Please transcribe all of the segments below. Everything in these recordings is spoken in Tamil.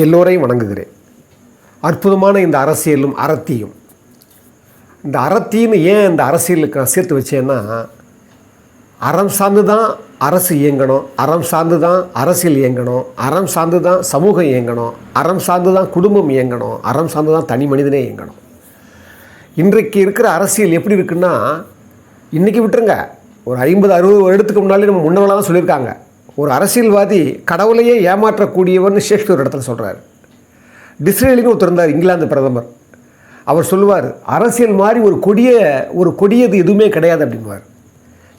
எல்லோரையும் வணங்குகிறேன். அற்புதமான இந்த அரசியலும் அறத்தியும், இந்த அறத்தின்னு ஏன் இந்த அரசியலுக்கு நான் சேர்த்து வச்சேன்னா, அறம் சார்ந்து தான் அரசு இயங்கணும், அறம் சார்ந்து தான் அரசியல் இயங்கணும், அறம் சார்ந்து தான் சமூகம் இயங்கணும், அறம் சார்ந்து தான் குடும்பம் இயங்கணும், அறம் சார்ந்து தான் தனி மனிதனே இயங்கணும். இன்றைக்கு இருக்கிற அரசியல் எப்படி இருக்குன்னா, இன்றைக்கி விட்டுருங்க, ஒரு 50-60 வருடத்துக்கு முன்னாலே நம்ம முன்னவங்களாக தான் சொல்லியிருக்காங்க, ஒரு அரசியல்வாதி கடவுளையே ஏமாற்றக்கூடியவர்னு ஷேக்ஸ்பியர் இடத்துல சொல்கிறார். டிஸ்ரேலின்னு ஒருத்தர் இருந்தார், இங்கிலாந்து பிரதமர். அவர் சொல்லுவார், அரசியல் மாதிரி ஒரு கொடியது எதுவுமே கிடையாது அப்படின்வார்.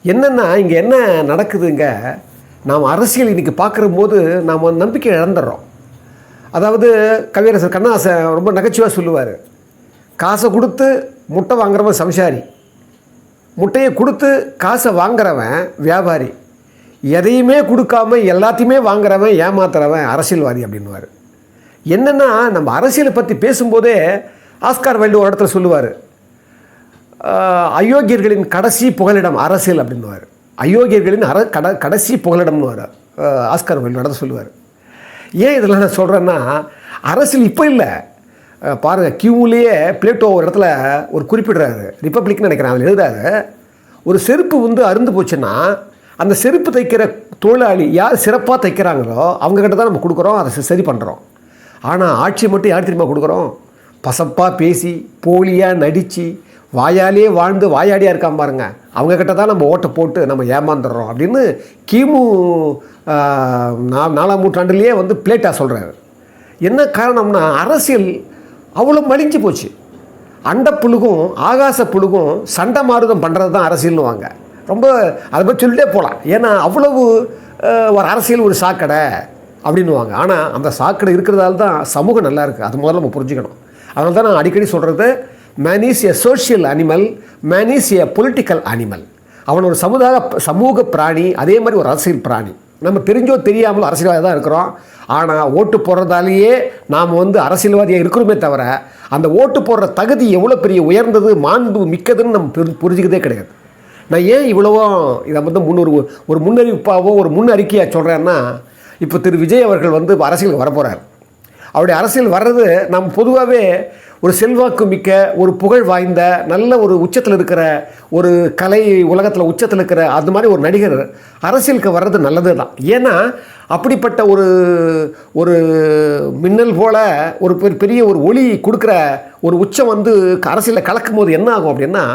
என்னென்னா இங்கே என்ன நடக்குதுங்க, நாம் அரசியல் இன்றைக்கி பார்க்குற போது நாம் நம்பிக்கை இழந்துடுறோம். அதாவது கவியரசர் கண்ணதாசன் ரொம்ப நகைச்சுவாக சொல்லுவார், காசை கொடுத்து முட்டை வாங்குறவன் சம்சாரி, முட்டையை கொடுத்து காசை வாங்குறவன் வியாபாரி, எதையுமே கொடுக்காம எல்லாத்தையுமே வாங்குறவன் ஏமாத்துறவன் அரசியல்வாதி அப்படின்வார். என்னென்னா நம்ம அரசியலை பற்றி பேசும்போதே ஆஸ்கார் வைல்டு ஒரு இடத்துல சொல்லுவார், அயோக்கியர்களின் கடைசி புகலிடம் அரசியல் அப்படின்வார். அயோக்கியர்களின் கடைசி புகலிடம்னு ஆஸ்கார் வைல்டு இடத்துல சொல்லுவார். ஏன் இதெல்லாம் நான் சொல்கிறேன்னா, அரசியல் இப்போ இல்லை, பாருங்கள், கியூலேயே பிளேட்டோ ஒரு இடத்துல ஒரு குறிப்பிடுறாரு, ரிப்பப்ளிக்னு நினைக்கிறேன், அதில் எழுதாரு, ஒரு செருப்பு அருந்து போச்சுன்னா அந்த செருப்பு தைக்கிற தொழிலாளி யார் சிறப்பாக தைக்கிறாங்களோ அவங்கக்கிட்ட தான் நம்ம கொடுக்குறோம், அதை சரி பண்ணுறோம். ஆனால் ஆட்சி மட்டும் யார் தெரியுமா கொடுக்குறோம்? பசப்பாக பேசி போலியாக நடித்து வாயாலே வாழ்ந்து வாயாடியாக இருக்காம பாருங்க, அவங்கக்கிட்ட தான் நம்ம ஓட்டை போட்டு நம்ம ஏமாந்துடுறோம் அப்படின்னு கிமு 4ஆம் நூற்றாண்டுலேயே பிளேட்டா சொல்கிறாரு. என்ன காரணம்னா, அரசியல் அவ்வளோ மலிஞ்சு போச்சு. அண்ட புழுகும் ஆகாச புழுகும் சண்டை மாறுதம் பண்ணுறது தான் அரசியல்னு வாங்க. ரொம்ப அதை பற்றி சொல்லிட்டே போகலாம். ஏன்னா அவ்வளவு ஒரு அரசியல் ஒரு சாக்கடை அப்படின்னுவாங்க. ஆனால் அந்த சாக்கடை இருக்கிறதால தான் சமூகம் நல்லா இருக்குது, அது முதல்ல நம்ம புரிஞ்சுக்கணும். அதனால தான் நான் அடிக்கடி சொல்கிறது, man is a social animal, man is a political animal. அவன் ஒரு சமூக பிராணி, அதே மாதிரி ஒரு அரசியல் பிராணி. நம்ம தெரிஞ்சோ தெரியாமலோ அரசியல்வாதியாக தான் இருக்கிறோம். ஆனால் ஓட்டு போடுறதாலேயே நாம் அரசியல்வாதியாக இருக்கிறோமே தவிர, அந்த ஓட்டு போடுற தகுதி எவ்வளோ பெரிய உயர்ந்தது மாண்பு மிக்கதுன்னு நம்ம புரிஞ்சுக்கிறதே கிடையாது. நான் ஏன் இவ்வளவோ இதை ஒரு முன்னறிவிப்பாவோ ஒரு முன்னறிக்கையாக சொல்கிறேன்னா, இப்போ திரு விஜய் அவர்கள் அரசியலுக்கு வரப்போகிறார். அவருடைய அரசியல் வர்றது நம்ம பொதுவாகவே ஒரு செல்வாக்கு மிக்க, ஒரு புகழ் வாய்ந்த, நல்ல ஒரு உச்சத்தில் இருக்கிற, ஒரு கலை உலகத்தில் உச்சத்தில் இருக்கிற அந்த மாதிரி ஒரு நடிகர் அரசியலுக்கு வர்றது நல்லது தான். ஏன்னா அப்படிப்பட்ட ஒரு மின்னல் போல் ஒரு பெரிய ஒரு ஒளி கொடுக்குற ஒரு உச்சம் அரசியலில் கலக்கும் போது என்ன ஆகும் அப்படின்னா,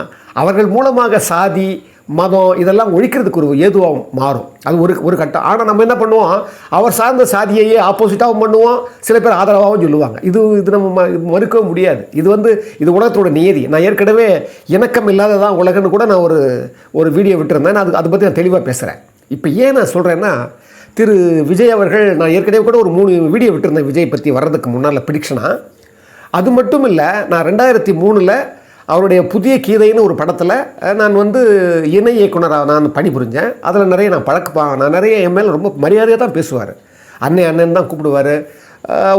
அவர்கள் மூலமாக சாதி மதம் இதெல்லாம் ஒழிக்கிறதுக்கு ஒரு ஏதுவாக மாறும். அது ஒரு கட்டம். ஆனால் நம்ம என்ன பண்ணுவோம், அவர் சார்ந்த சாதியையே ஆப்போசிட்டாகவும் பண்ணுவோம், சில பேர் ஆதரவாகவும் சொல்லுவாங்க. இது நம்ம மறுக்கவும் முடியாது. இது உலகத்தோட நியதி. நான் ஏற்கனவே இணக்கம் இல்லாததான் உலகன்னு கூட நான் ஒரு வீடியோ விட்டுருந்தேன். நான் அதை பற்றி நான் தெளிவாக பேசுகிறேன். இப்போ ஏன் நான் சொல்கிறேன்னா, திரு விஜய் அவர்கள், நான் ஏற்கனவே கூட ஒரு 3 வீடியோ விட்டுருந்தேன் விஜய் பற்றி வர்றதுக்கு முன்னால் ப்ரிடிக்ஷனாக. அது மட்டும் இல்லை, நான் 2003 அவருடைய புதிய கீதைன்னு ஒரு படத்தில் நான் இணை இயக்குனராக நான் பணிபுரிஞ்சேன். அதில் நிறைய நான் நிறைய என் மேலே ரொம்ப மரியாதையாக தான் பேசுவார். அண்ணன் தான் கூப்பிடுவார்.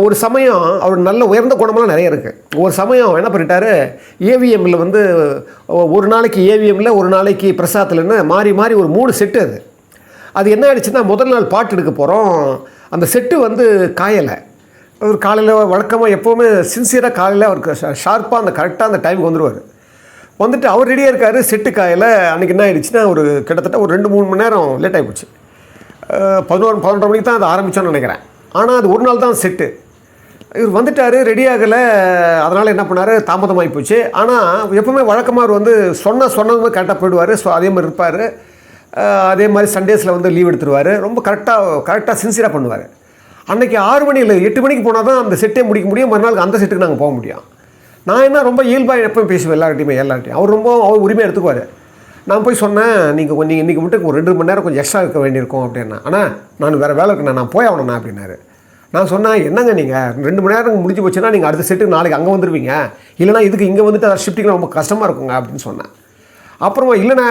ஒரு சமயம் அவர் நல்ல உயர்ந்த குணமெல்லாம் நிறைய இருக்குது. ஒரு சமயம் என்ன பண்ணிட்டாரு, ஏவிஎம்மில் ஒரு நாளைக்கு ஏவிஎம்மில் ஒரு நாளைக்கு பிரசாத்தில்னு மாறி மாறி ஒரு 3 செட்டு. அது என்ன ஆகிடுச்சுன்னா, முதல் நாள் பாட்டு எடுக்க போகிறோம், அந்த செட்டு காயலை. அவர் காலையில் வழக்கமாக எப்போவுமே சின்சியராக காலையில் அவருக்கு ஷார்ப்பாக கரெக்டாக அந்த டைமுக்கு வந்துட்டு அவர் ரெடியாக இருக்கார். செட்டு காயில் அன்றைக்கி என்ன ஆகிடுச்சுன்னா, கிட்டத்தட்ட ஒரு 2-3 மணி நேரம் லேட் ஆகி போச்சு. 11-12 மணிக்கு தான் அது ஆரம்பித்தோன்னு நினைக்கிறேன். ஆனால் அது ஒரு நாள் தான் செட்டு. இவர் வந்துட்டார், ரெடி ஆகலை. அதனால் என்ன பண்ணார், தாமதமாகி போச்சு. ஆனால் எப்போவுமே வழக்கமாக அவர் சொன்னதுமே கரெக்டாக போயிடுவார். ஸோ அதே மாதிரி இருப்பார். அதே மாதிரி சண்டேஸில் லீவ் எடுத்துருவார். ரொம்ப கரெக்டாக சின்சியராக பண்ணுவார். அன்றைக்கி 6 மணி இல்லை 8 மணிக்கு போனால் தான் அந்த செட்டே முடிக்க முடியும். மறுநாள் அந்த செட்டுக்கு நாங்கள் போக முடியும். நான் என்ன ரொம்ப இயல்பாக எப்போயும் பேசுவேன் எல்லார்ட்டையும். அவர் உரிமையாக எடுத்துக்குவார். நான் போய் சொன்னேன், நீங்கள் இன்றைக்கி மட்டும் ஒரு 2 மணி நேரம் கொஞ்சம் எக்ஸ்ட்ரா இருக்க வேண்டியிருக்கும் அப்படின்னா. ஆனால் நான் வேறு வேலை இருக்குண்ணா, நான் போய் ஆகணுண்ணா அப்படின்னாரு. நான் சொன்னேன், என்னங்க நீங்கள் 2 மணி நேரம் முடிஞ்சு போச்சுன்னா நீங்கள் அடுத்த செட்டுக்கு நாளைக்கு அங்கே வந்துடுவீங்க, இல்லைனா இதுக்கு இங்கே அதை ஷிஃப்டிங் ரொம்ப கஷ்டமாக இருக்குங்க அப்படின்னு சொன்னேன். அப்புறமா இல்லைண்ணா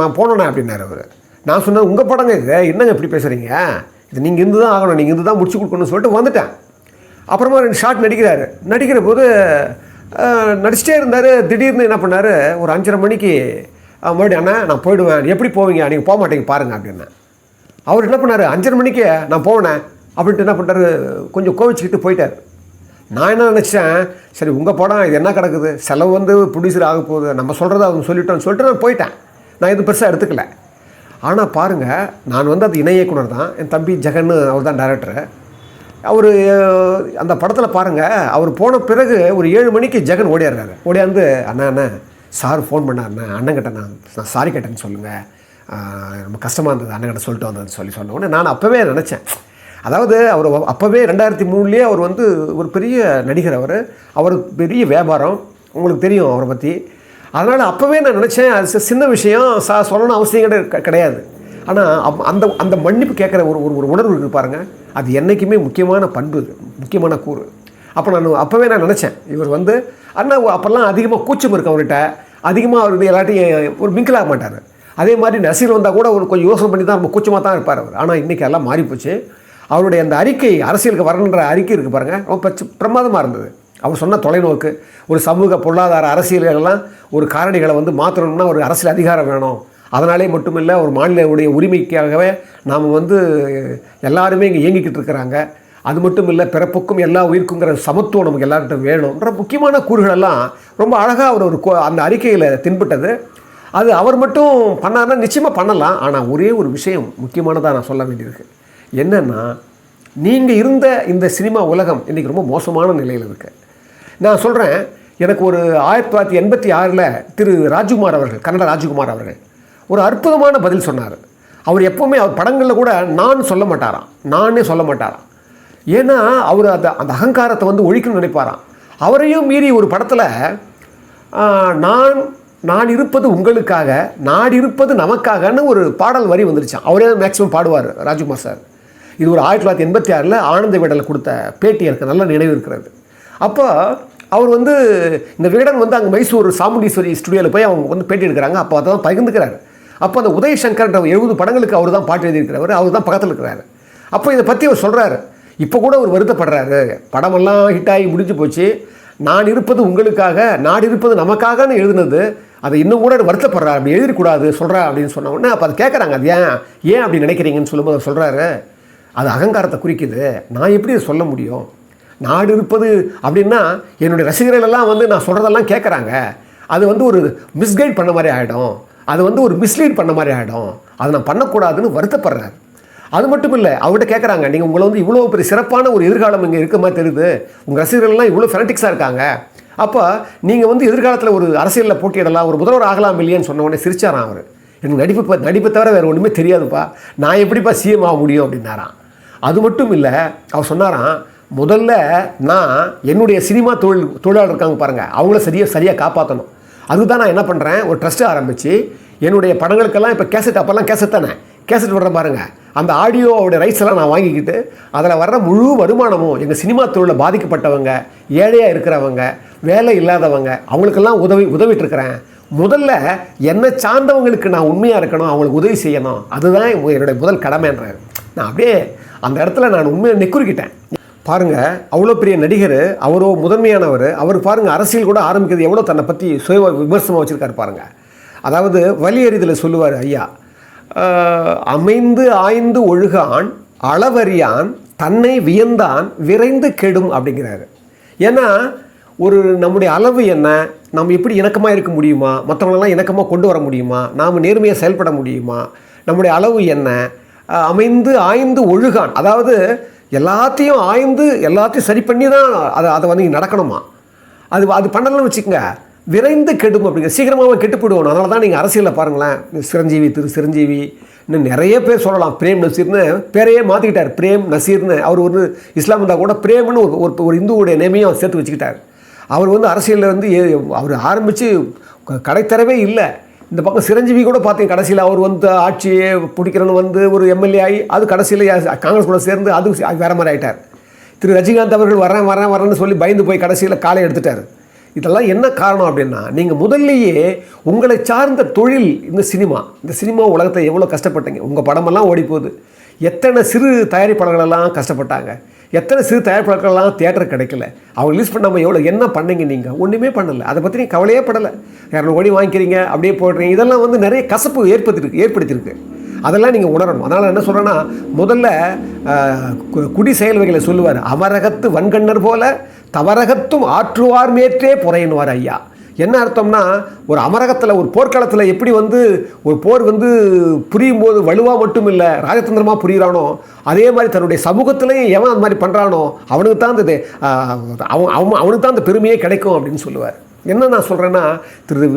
நான் போனோண்ணே அப்படின்னாரு அவர். நான் சொன்னேன், உங்கள் படங்க இது, என்னங்க இப்படி பேசுகிறீங்க, இது நீங்கள் இருந்து தான் ஆகணும், நீங்கள் இருந்து தான் முடிச்சு கொடுக்கணும்னு சொல்லிட்டு வந்துட்டேன். அப்புறமா 2 ஷாட் நடிக்கிற போது நடிச்சிட்டே இருந்தார். திடீர்னு என்ன பண்ணார், ஒரு 5:30 மணிக்கு மறுபடியும், அண்ணா நான் போயிடுவேன், எப்படி போவீங்க, நீங்கள் போக மாட்டீங்க பாருங்கள் அப்படின்னேன். அவர் என்ன பண்ணார், 5:30 மணிக்கு நான் போனேன் அப்படின்ட்டு என்ன பண்ணுறாரு, கொஞ்சம் கோவிச்சுக்கிட்டு போயிட்டார். நான் என்ன நினச்சேன், சரி உங்கள் படம் இது என்ன கிடக்குது, செலவு வந்து ப்ரொடியூசர் ஆக போகுது, நம்ம சொல்கிறத அவங்க சொல்லிட்டோன்னு சொல்லிட்டு நான் போயிட்டேன். நான் எதுவும் பெருசாக எடுத்துக்கல. ஆனால் பாருங்கள், நான் வந்து அது இணை இயக்குனர் தான், என் தம்பி ஜெகன் அவர் தான் டைரக்டரு. அவர் அந்த படத்தில் பாருங்கள், அவர் போன பிறகு ஒரு 7 மணிக்கு ஜெகன் ஓடியாடுறாரு. ஓடியாந்து அண்ணா சார் ஃபோன் பண்ணாருண்ணே, அண்ணங்கிட்ட நான் சாரி கேட்டேன்னு சொல்லுங்கள், ரொம்ப கஷ்டமாக இருந்தது அண்ணங்கிட்ட சொல்லிட்டு வந்ததுன்னு சொன்ன உடனே நான் அப்போவே நினச்சேன். அதாவது அவர் அப்போவே 2003 அவர் வந்து ஒரு பெரிய நடிகர், அவர் பெரிய வியாபாரம், உங்களுக்கு தெரியும் அவரை பற்றி. அதனால் அப்போவே நான் நினச்சேன், அது சின்ன விஷயம், சொல்லணும் அவசியம் கிடையாது. ஆனால் அந்த அந்த மன்னிப்பு கேட்குற ஒரு உணர்வு இருக்குது பாருங்கள், அது என்றைக்குமே முக்கியமான பண்பு, முக்கியமான கூறு. அப்போ அப்போவே நான் நினச்சேன், இவர் வந்து அண்ணா அப்போல்லாம் அதிகமாக கூச்சம் இருக்குது அவர்கிட்ட, அதிகமாக அவர் எல்லாத்தையும் ஒரு மிங்கிளாக மாட்டார். அதே மாதிரி நசீர் வந்தால் கூட ஒரு கொஞ்சம் யோசனை பண்ணி தான் ரொம்ப கூச்சமாக தான் இருப்பார் அவர். ஆனால் இன்றைக்கி எல்லாம் மாறிப்போச்சு. அவருடைய அந்த அறிக்கை, அரசியலுக்கு வரணுன்ற அறிக்கை இருக்குது பாருங்கள், ரொம்ப பிரமாதமாக இருந்தது. அவர் சொன்ன தொலைநோக்கு, ஒரு சமூக பொருளாதார அரசியல்களெல்லாம் ஒரு காரணிகளை வந்து மாற்றணும்னா ஒரு அரசியல் அதிகாரம் வேணும். அதனாலே மட்டுமில்லை, ஒரு மாநிலவுடைய உரிமைக்காகவே நாம் வந்து எல்லாருமே இங்கே இயங்கிக்கிட்டு இருக்கிறாங்க. அது மட்டும் இல்லை, பிறப்புக்கும் எல்லா உயிருக்குங்கிற சமத்துவம் நமக்கு எல்லார்கிட்ட வேணும்ன்ற முக்கியமான கூறுகளெல்லாம் ரொம்ப அழகாக அவர் அந்த அறிக்கையில் தென்பட்டது. அது அவர் மட்டும் பண்ணார்னா நிச்சயமாக பண்ணலாம். ஆனால் ஒரே ஒரு விஷயம் முக்கியமானதாக நான் சொல்ல வேண்டியிருக்கு. என்னென்னா, நீங்கள் இருந்த இந்த சினிமா உலகம் இன்றைக்கி ரொம்ப மோசமான நிலையில் இருக்குது. நான் சொல்கிறேன், எனக்கு ஒரு 1986 திரு ராஜ்குமார் அவர்கள், கன்னட ராஜ்குமார் அவர்கள் ஒரு அற்புதமான பதில் சொன்னார். அவர் எப்போவுமே அவர் படங்களில் கூட நானே சொல்ல மாட்டாராம். ஏன்னா அவர் அந்த அகங்காரத்தை வந்து ஒழிக்கணும்னு நினைப்பாராம். அவரையும் மீறி ஒரு படத்தில் நான் இருப்பது உங்களுக்காக, நாடு இருப்பது நமக்காகன்னு ஒரு பாடல் வரி வந்துருச்சான். அவரே மேக்ஸிமம் பாடுவார் ராஜ்குமார் சார். இது ஒரு 1986 ஆனந்த விகடனில் கொடுத்த பேட்டி எனக்கு நல்ல நினைவு இருக்கிறது. அப்போ அவர் வந்து இந்த விகடன் வந்து அங்கே மைசூர் சாமுண்டீஸ்வரி ஸ்டுடியோவில் போய் அவங்க வந்து பேட்டி எடுக்கிறாங்க. அப்போ அதை தான் பகிர்ந்துக்கிறார். அப்போ அந்த உதயசங்கர்ன்ற 70 படங்களுக்கு அவர் தான் பாட்டு எழுதியிருக்கிறவர், அவர் தான் பக்கத்தில் இருக்கிறாரு. அப்போ இதை பற்றி அவர் சொல்கிறாரு. இப்போ கூட அவர் வருத்தப்படுறாரு, படமெல்லாம் ஹிட் ஆகி முடிஞ்சு போச்சு, நான் இருப்பது உங்களுக்காக, நாடு இருப்பது நமக்காகன்னு எழுதுனது, அதை இன்னும் கூட வருத்தப்படுறாரு, அப்படி எழுதிக்கூடாது சொல்கிறா அப்படின்னு சொன்ன உடனே அப்போ அதை கேட்குறாங்க, அது ஏன் அப்படி நினைக்கிறீங்கன்னு சொல்லும்போது அவர் சொல்கிறாரு, அது அகங்காரத்தை குறிக்குது, நான் எப்படி அதை சொல்ல முடியும், நாடு இருப்பது அப்படின்னா என்னுடைய ரசிகர்களெல்லாம் வந்து நான் சொல்கிறதெல்லாம் கேட்குறாங்க, அது வந்து ஒரு மிஸ்கைட் பண்ண மாதிரி ஆகிடும், அது வந்து ஒரு மிஸ்லீட் பண்ண மாதிரி ஆகிடும், அதை நான் பண்ணக்கூடாதுன்னு வருத்தப்படுறாரு. அது மட்டும் இல்லை, அவர்கிட்ட கேட்குறாங்க, நீங்கள் உங்களை வந்து இவ்வளோ பெரிய சிறப்பான ஒரு எதிர்காலம் இங்கே இருக்க மாதிரி தெரியுது, உங்கள் ரசிகர்கள்லாம் இவ்வளோ ஃபெனட்டிக்ஸாக இருக்காங்க, அப்போ நீங்கள் வந்து எதிர்காலத்தில் ஒரு அரசியலில் போட்டியிடலாம், ஒரு முதல்வர் ஆகலாம் இல்லையேன்னு சொன்ன உடனே சிரிச்சாராம் அவர். எனக்கு நடிப்பை தவிர வேறு ஒன்றுமே தெரியாதுப்பா, நான் எப்படிப்பா சிஎம் ஆக முடியும் அப்படின்னாராம். அது மட்டும் இல்லை, அவர் சொன்னாராம், முதல்ல நான் என்னுடைய சினிமா தொழிலாளர் இருக்காங்க பாருங்கள், அவங்கள சரியாக காப்பாற்றணும். அதுதான் நான் என்ன பண்ணுறேன், ஒரு ட்ரஸ்ட்டு ஆரம்பித்து என்னுடைய படங்களுக்கெல்லாம் இப்போ அப்போல்லாம் கேசட் தானே, கேசட் வர்ற பாருங்கள், அந்த ஆடியோவோட ரைட்ஸ் எல்லாம் நான் வாங்கிக்கிட்டு அதில் வர்ற முழு வருமானமும் எங்கள் சினிமா தொழிலில் பாதிக்கப்பட்டவங்க, ஏழையாக இருக்கிறவங்க, வேலை இல்லாதவங்க, அவங்களுக்கெல்லாம் உதவிட்டுருக்கிறேன். முதல்ல என்னை சார்ந்தவங்களுக்கு நான் உண்மையாக இருக்கணும், அவங்களுக்கு உதவி செய்யணும், அதுதான் என்னுடைய முதல் கடமைன்றார். நான் அப்படியே அந்த இடத்துல நான் உண்மையை நெக்குறிக்கிட்டேன். பாருங்கள், அவ்வளோ பெரிய நடிகர், அவரோ முதன்மையானவர், அவர் பாருங்கள் அரசியல் கூட ஆரம்பிக்கிறது எவ்வளோ தன்னை பற்றி சுய விமர்சனமாக வச்சுருக்காரு பாருங்கள். அதாவது வலியறிதல் சொல்லுவார் ஐயா, அமைந்து ஆய்ந்து ஒழுகான் அளவறியான் தன்னை வியந்தான் விரைந்து கெடும் அப்படிங்கிறாரு. ஏன்னா ஒரு நம்முடைய அளவு என்ன, நம்ம எப்படி இணக்கமாக இருக்க முடியுமா, மற்றவங்களெல்லாம் இணக்கமாக கொண்டு வர முடியுமா, நாம் நேர்மையாக செயல்பட முடியுமா, நம்முடைய அளவு என்ன, அமைந்து ஆய்ந்து ஒழுகான், அதாவது எல்லாத்தையும் ஆய்ந்து எல்லாத்தையும் சரி பண்ணி தான் அதை வந்து நடக்கணுமா, அது பண்ணலன்னு வச்சுக்கோங்க, விரைந்து கெடும் அப்படிங்கிற, சீக்கிரமாக கெட்டு போயிடுவோம். அதனால தான் நீங்கள் அரசியலில் பாருங்களேன், சிரஞ்சீவி இன்னும் நிறைய பேர் சொல்லலாம், பிரேம் நசீர்னு பேரையே மாற்றிக்கிட்டார், பிரேம் நசீர்னு. அவர் ஒரு இஸ்லாம் இருந்தால் கூட பிரேம்னு ஒரு இந்துவுடைய நேமையும் சேர்த்து வச்சுக்கிட்டார். அவர் வந்து அரசியலில் வந்து அவர் ஆரம்பித்து கடைத்தரவே இல்லை. இந்த பக்கம் சிரஞ்சீவி கூட பார்த்தீங்க, கடைசியில் அவர் வந்து ஆட்சியை பிடிக்கிறன்னு வந்து ஒரு எம்எல்ஏ ஆகி அது கடைசியில் காங்கிரஸ் கூட சேர்ந்து அது வேறு மாதிரி ஆகிட்டார். திரு ரஜினிகாந்த் அவர்கள் வரேன்னு சொல்லி பயந்து போய் கடைசியில் காலை எடுத்துட்டார். இதெல்லாம் என்ன காரணம் அப்படின்னா, நீங்கள் முதல்லையே உங்களை சார்ந்த தொழில் இந்த சினிமா உலகத்தை எவ்வளோ கஷ்டப்பட்டீங்க, உங்கள் படமெல்லாம் ஓடி போகுது, எத்தனை சிறு தயாரிப்பாளர்களெல்லாம் கஷ்டப்பட்டாங்க, எத்தனை சிறு தயாரிப்பாளர்களெல்லாம் தியேட்டர் கிடைக்கல, அவங்க ரிலீஸ் பண்ணாமல் என்ன பண்ணீங்க, நீங்கள் ஒன்றுமே பண்ணலை, அதை பற்றி நீங்கள் கவலையே படலை, 200 கோடி வாங்கிக்கிறீங்க அப்படியே போடுறீங்க, இதெல்லாம் வந்து நிறைய கசப்பு ஏற்படுத்தியிருக்கு. அதெல்லாம் நீங்கள் உணரணும். அதனால் என்ன சொல்கிறேன்னா, முதல்ல குடி செயல்வகைகளை சொல்லுவார். அமரகத்து வன்கண்ணர் போல தவரகத்தும் ஆற்றுவார் மேற்றே புறையினுவார் ஐயா. என்ன அர்த்தம்னா, ஒரு அமரகத்தில் ஒரு போர்க்களத்தில் எப்படி வந்து ஒரு போர் வந்து புரியும் போது வலுவாக மட்டும் இல்லை ராஜதந்திரமாக புரிகிறானோ, அதே மாதிரி தன்னுடைய சமூகத்திலையும் எவன் அந்த மாதிரி பண்ணுறானோ அவனுக்கு தான் அந்த அவனுக்கு தான் அந்த பெருமையே கிடைக்கும் அப்படின்னு சொல்லுவார். என்ன நான் சொல்கிறேன்னா, திரு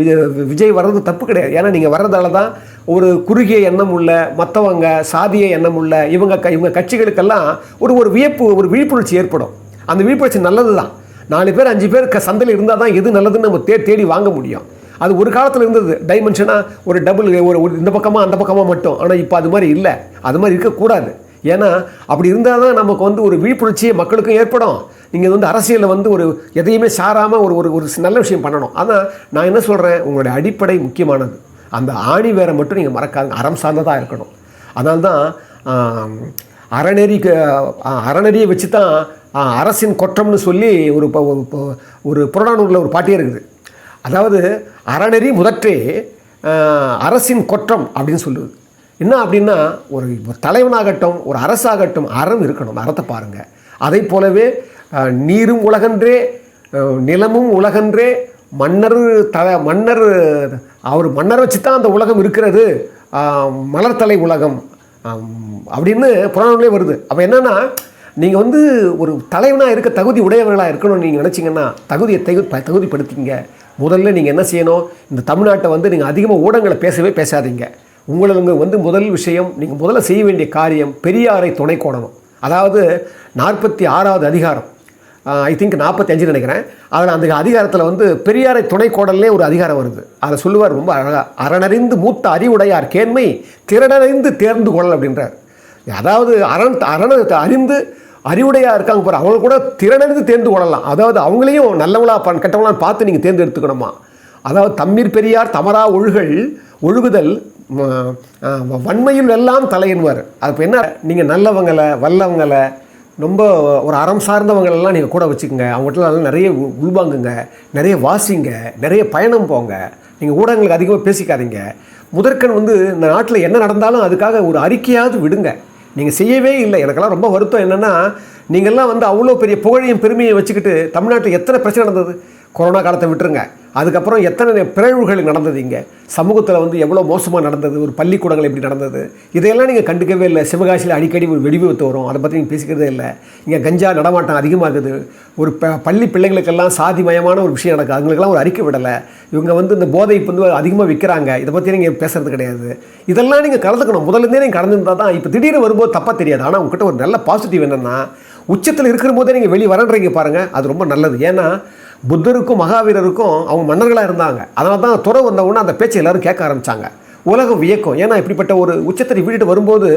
விஜய் வர்றது தப்பு கிடையாது. ஏன்னா நீங்கள் வர்றதால தான் ஒரு குறுகிய எண்ணம் உள்ள மற்றவங்க சாதிய எண்ணம் உள்ள இவங்க கட்சிகளுக்கெல்லாம் ஒரு வியப்பு, ஒரு விழிப்புணர்ச்சி ஏற்படும். அந்த விழிப்புணர்ச்சி நல்லது தான். 4 பேர் 5 பேர் சந்தையில் இருந்தால் தான் எது நல்லதுன்னு நம்ம தேடி வாங்க முடியும். அது ஒரு காலத்தில் இருந்தது. டைமென்ஷனாக ஒரு டபுள் ஒரு இந்த பக்கமாக அந்த பக்கமாக மட்டும். ஆனால் இப்போ அது மாதிரி இல்லை. அது மாதிரி இருக்கக்கூடாது. ஏன்னா அப்படி இருந்தால் தான் நமக்கு வந்து ஒரு விழிப்புணர்ச்சியை மக்களுக்கும் ஏற்படும். நீங்கள் வந்து அரசியலில் வந்து ஒரு எதையுமே சாராமல் ஒரு நல்ல விஷயம் பண்ணணும். ஆனால் நான் என்ன சொல்கிறேன், உங்களுடைய அடிப்படை முக்கியமானது. அந்த ஆணி வேரை மட்டும் நீங்கள் மறக்காதுங்க. அறம் சார்ந்ததாக இருக்கணும். அதனால்தான் அறநெறியை வச்சு தான் அரசின் கொற்றம்னு சொல்லி ஒரு புறநானூரில் ஒரு பாட்டியே இருக்குது. அதாவது அறநெறி முதற்றே அரசின் கொற்றம் அப்படின்னு சொல்லுது. என்ன அப்படின்னா, ஒரு தலைவனாகட்டும் ஒரு அரசாகட்டும் அறம் இருக்கணும். அறத்தை பாருங்கள். அதை போலவே நீரும் உலகன்றே நிலமும் உலகன்றே மன்னர் அவர் மன்னர் வச்சு தான் அந்த உலகம் இருக்கிறது, மலர்தலை உலகம் அப்படின்னு புராணங்களே வருது. அப்போ என்னென்னா, நீங்கள் வந்து ஒரு தலைவனாக இருக்க தகுதி உடையவர்களாக இருக்கணும்னு நீங்கள் நினச்சிங்கன்னா தகுதியை தகுதிப்படுத்திங்க. முதல்ல நீங்கள் என்ன செய்யணும், இந்த தமிழ்நாட்டை வந்து நீங்கள் அதிகமாக ஊடகங்களை பேசாதீங்க. உங்களுக்கு வந்து முதல் விஷயம், நீங்கள் முதல்ல செய்ய வேண்டிய காரியம் பெரியாரை துணை கோடணும். அதாவது 46வது அதிகாரம், ஐ திங்க் 45 நினைக்கிறேன். அதில் அந்த அதிகாரத்தில் வந்து பெரியாரை துணை கோடல்லே ஒரு அதிகாரம் வருது. அதை சொல்லுவார் ரொம்ப அழகாக. அறனறிந்து மூத்த அறிவுடையார் கேண்மை திறனறிந்து தேர்ந்து கொள்ளல் அப்படின்றார். அதாவது அரணை அறிந்து அறிவுடையாக இருக்காங்க பாரு, அவங்க கூட திறனறிந்து தேர்ந்து கொள்ளலாம். அதாவது அவங்களையும் நல்லவங்களா கெட்டவங்களான்னு பார்த்து நீங்கள் தேர்ந்தெடுத்துக்கணுமா. அதாவது தம்மீர் பெரியார் தமரா ஒழுகுதல் வன்மையில் எல்லாம் தலையின்வார். அது என்ன, நீங்கள் நல்லவங்களை வல்லவங்களை ரொம்ப ஒரு அறம் சார்ந்தவங்களெல்லாம் நீங்கள் கூட வச்சுக்கோங்க. அவங்ககிட்ட நிறைய உள்வாங்குங்க, நிறைய வாசிங்க, நிறைய பயணம் போங்க. நீங்கள் ஊடகங்களுக்கு அதிகமாக பேசிக்காதீங்க. முதற்கண் வந்து இந்த நாட்டில் என்ன நடந்தாலும் அதுக்காக ஒரு அறிக்கையாவது விடுங்க. நீங்கள் செய்யவே இல்லை. எனக்கெல்லாம் ரொம்ப வருத்தம் என்னென்னா, நீங்கள்லாம் வந்து அவ்வளோ பெரிய புகழையும் பெருமையை வச்சுக்கிட்டு தமிழ்நாட்டில் எத்தனை பிரச்சனை நடந்தது. கொரோனா காலத்தை விட்டுருங்க, அதுக்கப்புறம் எத்தனை பிறழ்வுகள் நடந்தது. இங்கே சமூகத்தில் வந்து எவ்வளோ மோசமாக நடந்தது, ஒரு பள்ளிக்கூடங்கள் எப்படி நடந்தது, இதையெல்லாம் நீங்கள் கண்டுக்கவே இல்லை. சிவகாசியில் அடிக்கடி ஒரு வெடிவிபத்து வரும், அதை பற்றி நீங்கள் பேசிக்கிறதே இல்லை. இங்கே கஞ்சா நடமாட்டம் அதிகமாகுது. ஒரு பள்ளி பிள்ளைங்களுக்கெல்லாம் சாதிமயமான ஒரு விஷயம் நடக்குது, அவங்களுக்கெல்லாம் ஒரு அறிக்கை விடலை. இவங்க வந்து இந்த போதை வந்து அதிகமாக விற்கிறாங்க, இதை பற்றி நீங்கள் பேசுகிறது கிடையாது. இதெல்லாம் நீங்கள் கலந்துக்கணும். முதல்லேருந்தே நீங்கள் கலந்துருந்தால் தான். இப்போ திடீர்னு வரும்போது தப்பாக தெரியாது. ஆனால் உங்ககிட்ட ஒரு நல்ல பாசிட்டிவ் என்னென்னா, உச்சத்தில் இருக்கிற போதே நீங்கள் வெளியே வரன்றீங்க பாருங்கள், அது ரொம்ப நல்லது. ஏன்னா புத்தருக்கும் மகாவீரருக்கும் அவங்க மன்னர்களாக இருந்தாங்க. அதனால தான் துறை வந்தவுடனே அந்த பேச்சை எல்லோரும் கேட்க ஆரம்பித்தாங்க. உலகம் வியக்கும். ஏன்னா இப்படிப்பட்ட ஒரு உச்சத்தை விட்டுட்டு வரும்போது,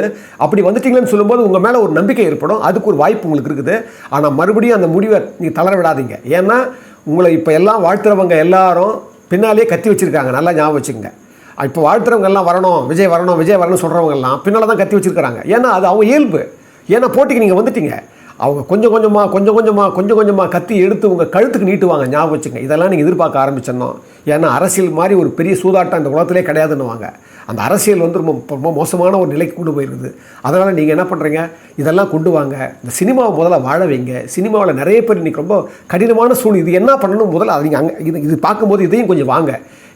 அப்படி வந்துட்டீங்களேன்னு சொல்லும்போது உங்கள் மேலே ஒரு நம்பிக்கை ஏற்படும். அதுக்கு ஒரு வாய்ப்பு உங்களுக்கு இருக்குது. ஆனால் மறுபடியும் அந்த முடிவை நீங்கள் தளர விடாதீங்க. ஏன்னா உங்களை இப்போ எல்லாம் வாழ்த்துறவங்க எல்லாரும் பின்னாலேயே கத்தி வச்சுருக்காங்க. நல்லா ஞாபகம் வச்சுக்கோங்க. இப்போ வாழ்த்துறவங்க எல்லாம் வரணும், விஜய் வரணும் சொல்கிறவங்கெல்லாம் பின்னால் தான் கத்தி வச்சுருக்கிறாங்க. ஏன்னா அது அவங்க இயல்பு. ஏன்னா போட்டிக்கு நீங்கள் வந்துட்டீங்க. அவங்க கொஞ்சம் கொஞ்சமாக கத்தி எடுத்து உங்கள் கழுத்துக்கு நீட்டுவாங்க. ஞாபகம் வச்சுங்க. இதெல்லாம் நீங்கள் எதிர்பார்க்க ஆரம்பிச்சிடணும். ஏன்னா அரசியல் மாதிரி ஒரு பெரிய சூதாட்டம் இந்த உலகத்திலே கிடையாதுன்னுவாங்க. அந்த அரசியல் வந்து ரொம்ப மோசமான ஒரு நிலைக்கு கொண்டு போயிருக்குது. அதனால் நீங்கள் என்ன பண்ணுறீங்க, இதெல்லாம் கொண்டு வாங்க. இந்த சினிமாவை முதல்ல வாழ வைங்க. சினிமாவில் நிறைய பேர் இன்றைக்கி ரொம்ப கடினமான சூழ்நிலை. இது என்ன பண்ணணும் முதல்ல அது நீங்கள் இது பார்க்கும்போது இதையும் கொஞ்சம் வாங்க.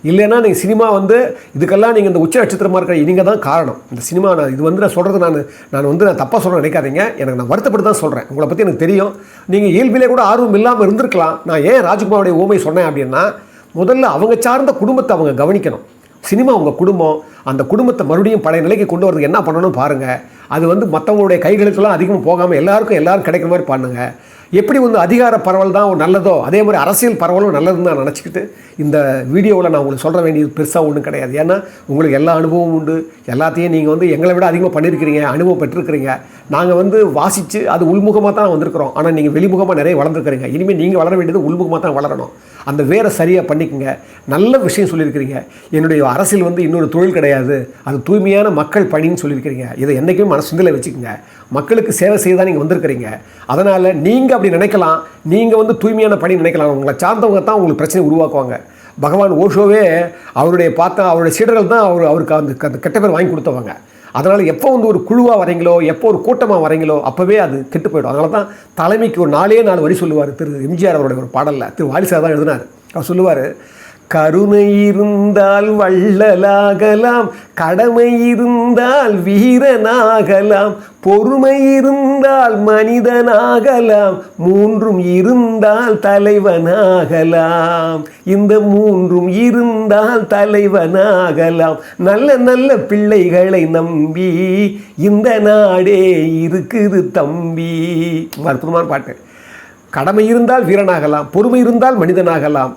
இல்லைன்னா நீங்கள் சினிமா வந்து இதுக்கெல்லாம் நீங்கள் இந்த உச்ச நட்சத்திரமாக இருக்கிற நீங்கள் தான் காரணம். இந்த சினிமா இது வந்து நான் சொல்கிறது நான் தப்பாக சொல்ல நினைக்காதீங்க. எனக்கு நான் வருத்தப்பட்டு தான் சொல்கிறேன். உங்களை பற்றி எனக்கு தெரியும். நீங்கள் இயல்பிலே கூட ஆர்வம் இல்லாமல் இருந்திருக்கலாம். நான் ஏன் ராஜ்குமாரோடைய ஊமை சொன்னேன் அப்படின்னா, முதல்ல அவங்க சார்ந்த குடும்பத்தை அவங்க கவனிக்கணும். சினிமா உங்கள் குடும்பம். அந்த குடும்பத்தை மறுபடியும் பழைய நிலைக்கு கொண்டு வரதுக்கு என்ன பண்ணணும் பாருங்கள். அது வந்து மற்றவங்களுடைய கைகளுக்கெல்லாம் அதிகமாக போகாமல் எல்லாரும் கிடைக்கிற மாதிரி பண்ணுங்கள். எப்படி வந்து அதிகார பரவல் தான் நல்லதோ அதே மாதிரி அரசியல் பரவலும் நல்லதுன்னு நான் நினச்சிக்கிட்டு இந்த வீடியோவில் நான் உங்களுக்கு சொல்ல வேண்டியது பெருசாக ஒன்றும் கிடையாது. ஏன்னா உங்களுக்கு எல்லா அனுபவமும் உண்டு. எல்லாத்தையும் நீங்கள் வந்து எங்களை விட அதிகமாக பண்ணியிருக்கிறீங்க, அனுபவம் பெற்றிருக்கிறீங்க. நாங்கள் வந்து வாசித்து அது உள்முகமாக தான் வந்திருக்கிறோம். ஆனால் நீங்கள் வெளிமுகமாக நிறைய வளர்ந்துருக்கிறீங்க. இனிமேல் நீங்கள் வளர வேண்டியது உள்முகமாக தான் வளரணும். அந்த வேரை சரியாக பண்ணிக்கங்க. நல்ல விஷயம் சொல்லியிருக்கிறீங்க. என்னுடைய அரசியல் வந்து இன்னொரு தொழில் கிடையாது, அது தூய்மையான மக்கள் பணின்னு சொல்லியிருக்கிறீங்க. இதை என்றைக்குமே மனசுல வச்சுக்கோங்க. மக்களுக்கு சேவை செய்ய தான் நீங்கள் வந்திருக்கிறீங்க. அதனால் நீங்கள் அப்படி நினைக்கலாம். நீங்கள் வந்து தூய்மையான பணி நினைக்கலாம். உங்களை சார்ந்தவங்க தான் உங்களுக்கு பிரச்சனை உருவாக்குவாங்க. பகவான் ஓஷோவே அவருடைய சீடர்கள் தான் அவருக்கு அந்த கெட்ட பேர் வாங்கி கொடுத்தவங்க. அதனால் எப்போ வந்து ஒரு குழுவாக வரீங்களோ, எப்போ ஒரு கூட்டமாக வரீங்களோ அப்போவே அது கெட்டு போயிடும். அதனால தான் தலைமைக்கு ஒரு 4 வரி சொல்லுவார் திரு எம்ஜிஆர் அவருடைய ஒரு பாடலில். திரு வாலிசார் தான் எழுதினார். அவர் சொல்லுவார், கருணை இருந்தால் வள்ளலாகலாம், கடமை இருந்தால் வீரனாகலாம், பொறுமை இருந்தால் மனிதனாகலாம், 3ம் இருந்தால் தலைவனாகலாம். இந்த 3ம் இருந்தால் தலைவனாகலாம். நல்ல நல்ல பிள்ளைகளை நம்பி இந்த நாடே இருக்குது தம்பி. அற்புதமான பாட்டு. கடமை இருந்தால் வீரனாகலாம், பொறுமை இருந்தால் மனிதனாகலாம்,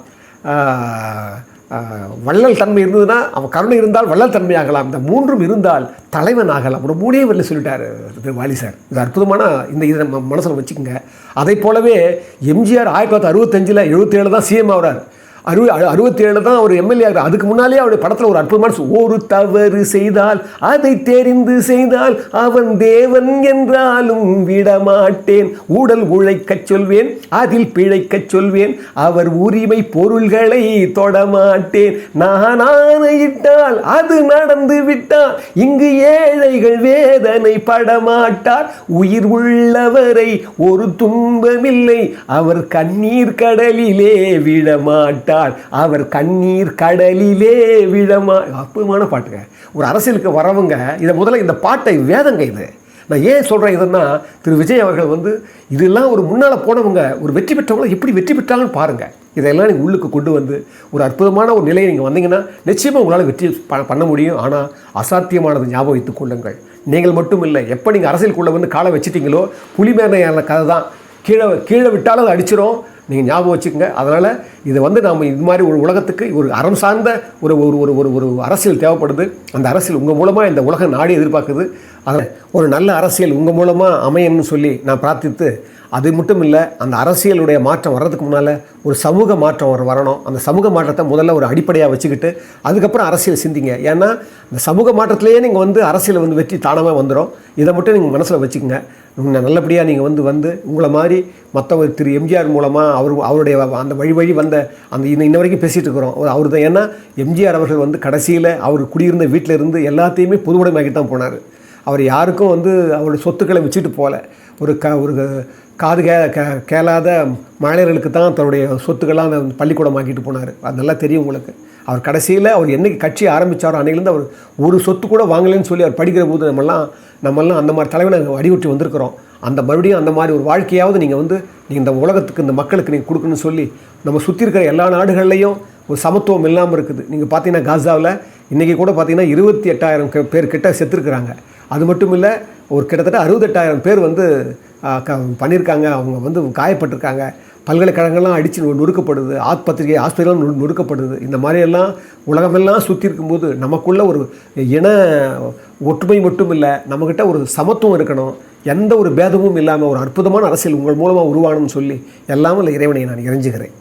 வள்ளல் தன்மை இருந்ததுன்னா அவன் கருணை இருந்தால் வள்ளல் தன்மையாகலாம், இந்த 3ம் இருந்தால் தலைவன் ஆகலாம். ஒரு 3 வரியில் சொல்லிட்டார் வாலி சார். இது அற்புதமான இதை நம்ம மனசில் வச்சுக்கோங்க. அதை போலவே எம்ஜிஆர் 1965 77 தான் சிஎம் ஆகிறார். 67 தான் அவர் எம்எல்ஏ ஆகிறார். அதுக்கு முன்னாலே அவருடைய படத்தில் ஒரு அற்புதமான ஒரு தவறு செய்தால் அதை தெரிந்து செய்தால் அவன் தேவன் என்றாலும் விடமாட்டேன், ஊடல் உழைக்கச் சொல்வேன் அதில் பிழைக்கச் சொல்வேன், அவர் உரிமை பொருள்களை தொடமாட்டேன், நான் ஆணையிட்டால் அது நடந்து விட்டால் இங்கு ஏழைகள் வேதனை படமாட்டார், உயிர் உள்ளவரை ஒரு துன்பமில்லை அவர் கண்ணீர் கடலிலே விடமாட்டார், அவர் கண்ணீர் கடலிலே விழமா. அற்புதமான பாட்டுங்க. ஒரு அரசியலுக்கு வரவங்க இதை முதல்ல இந்த பாட்டை வேதங்க. இது நான் ஏன் சொல்கிறேன் இதுன்னா, திரு விஜய் அவர்கள் வந்து இதெல்லாம் ஒரு முன்னால் போனவங்க, ஒரு வெற்றி பெற்றவங்களை எப்படி வெற்றி பெற்றாங்கன்னு பாருங்கள். இதெல்லாம் நீங்கள் உள்ளுக்கு கொண்டு வந்து ஒரு அற்புதமான ஒரு நிலையை நீங்கள் வந்தீங்கன்னா நிச்சயமாக உங்களால் வெற்றி பண்ண முடியும். ஆனால் அசாத்தியமானது ஞாபகம் வைத்துக் கொள்ளுங்கள். நீங்கள் மட்டும் இல்லை, எப்போ நீங்கள் அரசியலுக்குள்ளே வந்து காலை வச்சுட்டீங்களோ புலிமேனையான கதை தான். கீழே விட்டாலும் அதை அடிச்சிடும். நீங்கள் ஞாபகம் வச்சுக்கோங்க. அதனால் இதை வந்து நாம் இது மாதிரி ஒரு உலகத்துக்கு ஒரு அறம் சார்ந்த ஒரு ஒரு ஒரு ஒரு அரசியல் தேவைப்படுது. அந்த அரசியல் உங்கள் மூலமாக இந்த உலக நாடு எதிர்பார்க்குது. அதில் ஒரு நல்ல அரசியல் உங்கள் மூலமாக அமையணும்னு சொல்லி நான் பிரார்த்தித்து, அது மட்டும் இல்லை, அந்த அரசியலுடைய மாற்றம் வர்றதுக்கு முன்னால் ஒரு சமூக மாற்றம் வரணும். அந்த சமூக மாற்றத்தை முதல்ல ஒரு அடிப்படையாக வச்சுக்கிட்டு அதுக்கப்புறம் அரசியல் சிந்திங்க. ஏன்னா இந்த சமூக மாற்றத்திலேயே நீங்கள் வந்து அரசியல் வந்து வெற்றி தானாக வந்துடும். இதை மட்டும் நீங்கள் மனசில் வச்சுக்கோங்க. நல்லபடியாக நீங்கள் வந்து உங்களை மாதிரி மற்ற திரு எம்ஜிஆர் மூலமாக அவருடைய அந்த வழி வந்த அந்த இன்ன வரைக்கும் பேசிகிட்டு இருக்கிறோம் அவர் தான். ஏன்னா எம்ஜிஆர் அவர்கள் வந்து கடைசியில் அவர் குடியிருந்த வீட்டில் இருந்து எல்லாத்தையுமே பொதுவுடைமையாக்கி தான் போனார். அவர் யாருக்கும் வந்து அவருடைய சொத்துக்களை வச்சுட்டு போகல. ஒரு காது கேளாத மழையர்களுக்கு தான் தன்னுடைய சொத்துக்கள்லாம் அந்த பள்ளிக்கூடமாக்கிட்டு போனார். அது நல்லா தெரியும் உங்களுக்கு. அவர் கடைசியில் அவர் என்றைக்கு கட்சி ஆரம்பித்தாரோ அன்றைலேருந்து அவர் ஒரு சொத்து கூட வாங்கலைன்னு சொல்லி அவர் படிக்கிற போது நம்மெல்லாம் அந்த மாதிரி தலைவனை அடிவிட்டு வந்திருக்கிறோம். அந்த மறுபடியும் அந்த மாதிரி ஒரு வாழ்க்கையாவது நீங்கள் இந்த உலகத்துக்கு இந்த மக்களுக்கு நீங்கள் கொடுக்கணும்னு சொல்லி நம்ம சுற்றி இருக்கிற எல்லா நாடுகள்லேயும் ஒரு சமத்துவம் இல்லாமல் இருக்குது. நீங்கள் பார்த்தீங்கன்னா காசாவில் இன்றைக்கி கூட பார்த்தீங்கன்னா 28,000 பேர் கிட்ட செத்துருக்குறாங்க. அது மட்டும் இல்லை, ஒரு கிட்டத்தட்ட 68,000 பேர் பண்ணியிருக்காங்க. அவங்க காயப்பட்டிருக்காங்க. பல்கலைக்கழகங்கள்லாம் அடித்து நொறுக்கப்படுது. ஆஸ்பத்திரிகை ஹாஸ்பிட்டலாம் நொறுக்கப்படுது. இந்த மாதிரியெல்லாம் உலகமெல்லாம் சுற்றி இருக்கும்போது நமக்குள்ள ஒரு இன ஒற்றுமை மட்டும் இல்லை, நம்மக்கிட்ட ஒரு சமத்துவம் இருக்கணும். எந்த ஒரு பேதமும் இல்லாமல் ஒரு அற்புதமான அரசியல் உங்கள் மூலமாக உருவாகணும்னு சொல்லி எல்லாமே இறைவனை நான் இறைஞ்சுகிறேன்.